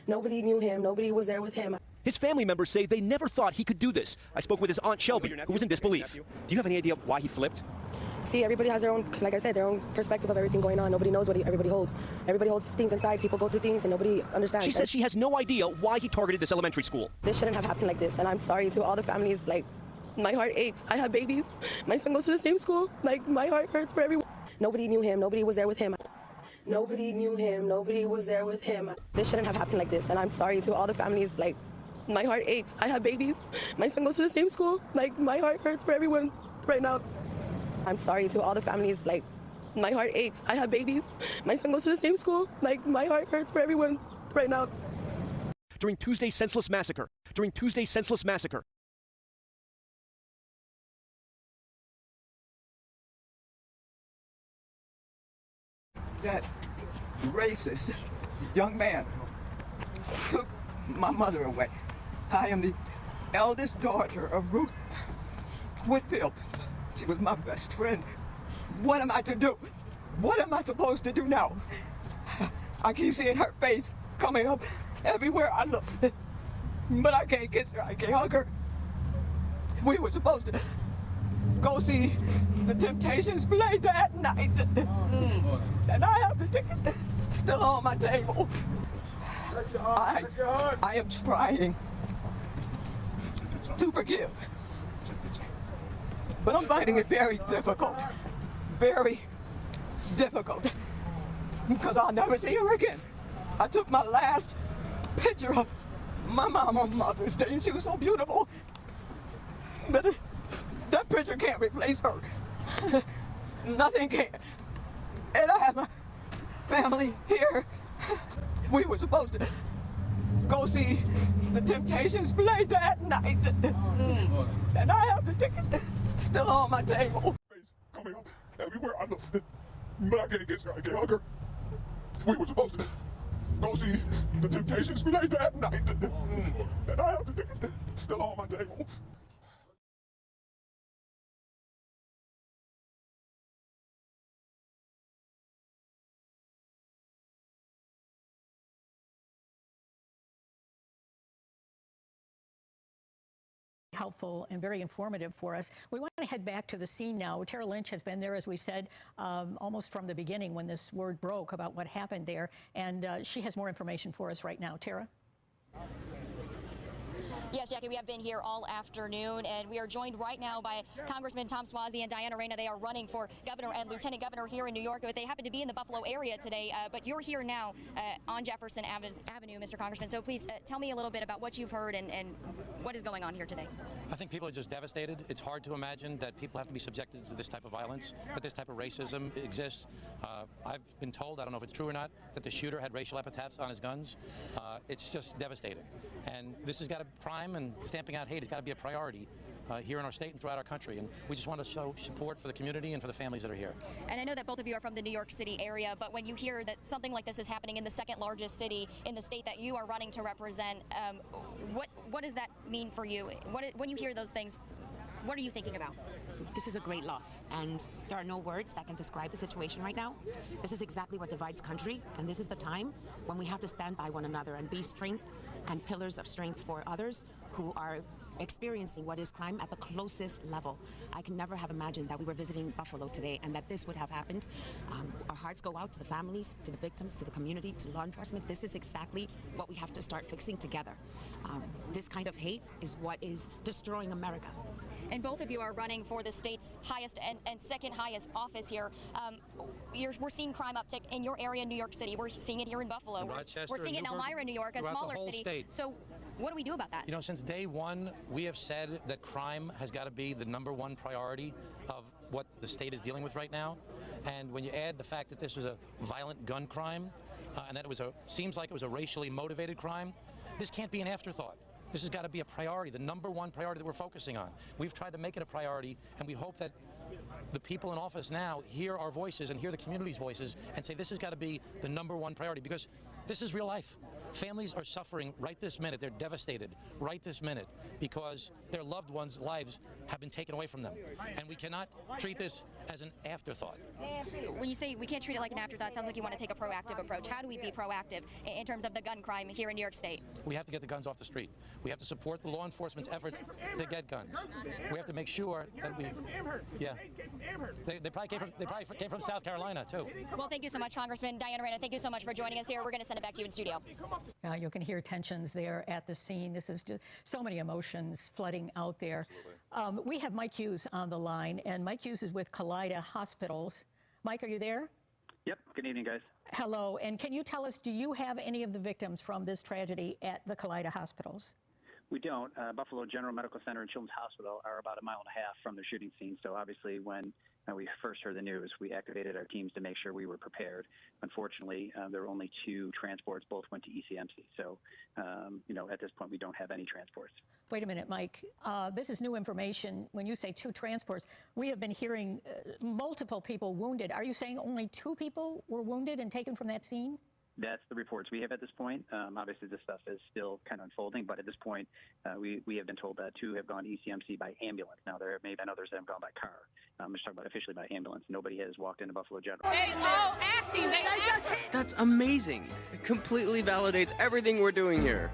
Nobody knew him. Nobody was there with him. His family members say they never thought he could do this. I spoke with his Aunt Shelby, who was in disbelief. Do you have any idea why he flipped? See, everybody has their own, like I said, their own perspective of everything going on. Nobody knows what everybody holds. Everybody holds things inside. People go through things and nobody understands. She says she has no idea why he targeted this elementary school. This shouldn't have happened like this. And I'm sorry to all the families. Like, my heart aches. I have babies. My son goes to the same school. Like, my heart hurts for everyone. Nobody knew him. Nobody was there with him. Nobody knew him. Nobody was there with him. This shouldn't have happened like this. And I'm sorry to all the families. Like, my heart aches. I have babies. My son goes to the same school. Like, my heart hurts for everyone right now. I'm sorry to all the families. Like, my heart aches. I have babies. My son goes to the same school. Like, my heart hurts for everyone right now. During Tuesday's senseless massacre. That racist young man took my mother away. I am the eldest daughter of Ruth Whitfield. She was my best friend. What am I to do? What am I supposed to do now? I keep seeing her face coming up everywhere I look, but I can't kiss her, I can't hug her. We were supposed to go see the Temptations play that night, and I have the tickets still on my table. I am trying to forgive, but I'm finding it very difficult, because I'll never see her again. I took my last picture of my mom on Mother's Day, and she was so beautiful, but that picture can't replace her. Nothing can. And I have my family here. We were supposed to go see the Temptations play that night, and I have the tickets still on my table. Coming up everywhere I look, but I can't kiss her, I can't hug her. We were supposed to go see the Temptations play that night, and I have the tickets still on my table. Helpful and very informative for us. We want to head back to the scene now. Tara Lynch has been there, as we said, almost from the beginning when this word broke about what happened there, and she has more information for us right now. Tara? Yes, Jackie, we have been here all afternoon, and we are joined right now by Congressman Tom Suozzi and Diana Reyna. They are running for governor and lieutenant governor here in New York, but they happen to be in the Buffalo area today. But you're here now on Jefferson Avenue, Mr. Congressman. So please tell me a little bit about what you've heard and what is going on here today. I think people are just devastated. It's hard to imagine that people have to be subjected to this type of violence, that this type of racism exists. I've been told, I don't know if it's true or not, that the shooter had racial epithets on his guns. It's just devastating. And this has got a crime, and stamping out hate has got to be a priority here in our state and throughout our country. And we just want to show support for the community and for the families that are here. And I know that both of you are from the New York City area, but when you hear that something like this is happening in the second largest city in the state that you are running to represent, what does that mean for you? When you hear those things, what are you thinking about? This is a great loss, and there are no words that can describe the situation right now. This is exactly what divides country, and this is the time when we have to stand by one another and be strength and pillars of strength for others who are experiencing what is crime at the closest level. I can never have imagined that we were visiting Buffalo today and that this would have happened. Our hearts go out to the families, to the victims, to the community, to law enforcement. This is exactly what we have to start fixing together. This kind of hate is what is destroying America. And both of you are running for the state's highest and second highest office here. We're seeing crime uptick in your area in New York City. We're seeing it here in Buffalo. We're seeing it in Elmira, New York, a smaller city. State. So what do we do about that? You know, since day one, we have said that crime has got to be the #1 priority of what the state is dealing with right now. And when you add the fact that this was a violent gun crime and that it was seems like it was a racially motivated crime, this can't be an afterthought. This has got to be a priority, the #1 priority that we're focusing on. We've tried to make it a priority, and we hope that the people in office now hear our voices and hear the community's voices and say this has got to be the #1 priority, because this is real life. Families are suffering right this minute. They're devastated right this minute because their loved ones' lives have been taken away from them. And we cannot treat this as an afterthought. When you say we can't treat it like an afterthought, it sounds like you want to take a proactive approach. How do we be proactive in terms of the gun crime here in New York State? We have to get the guns off the street. We have to support the law enforcement's efforts to get guns. We have to make sure that we, yeah. They probably came from South Carolina too. Well, thank you so much, Congressman Diana Rana. Thank you so much for joining us here. We're going to send it back to you in studio. You can hear tensions there at the scene. This is just so many emotions flooding out there. We have Mike Hughes on the line, and Mike Hughes is with Kaleida Hospitals. Mike, are you there? Yep. Good evening, guys. Hello. And can you tell us, do you have any of the victims from this tragedy at the Kaleida Hospitals? We don't. Buffalo General Medical Center and Children's Hospital are about 1.5 miles from the shooting scene. So obviously when we first heard the news, we activated our teams to make sure we were prepared. Unfortunately, there were only 2 transports. Both went to ECMC. So, at this point, we don't have any transports. Wait a minute, Mike. This is new information. When you say 2 transports, we have been hearing multiple people wounded. Are you saying only 2 people were wounded and taken from that scene? That's the reports we have at this point. Obviously, this stuff is still kind of unfolding, but at this point, we have been told that 2 have gone to ECMC by ambulance. Now, there may have been others that have gone by car. I'm just talking about officially by ambulance. Nobody has walked into Buffalo General. They all acting. That's amazing. It completely validates everything we're doing here.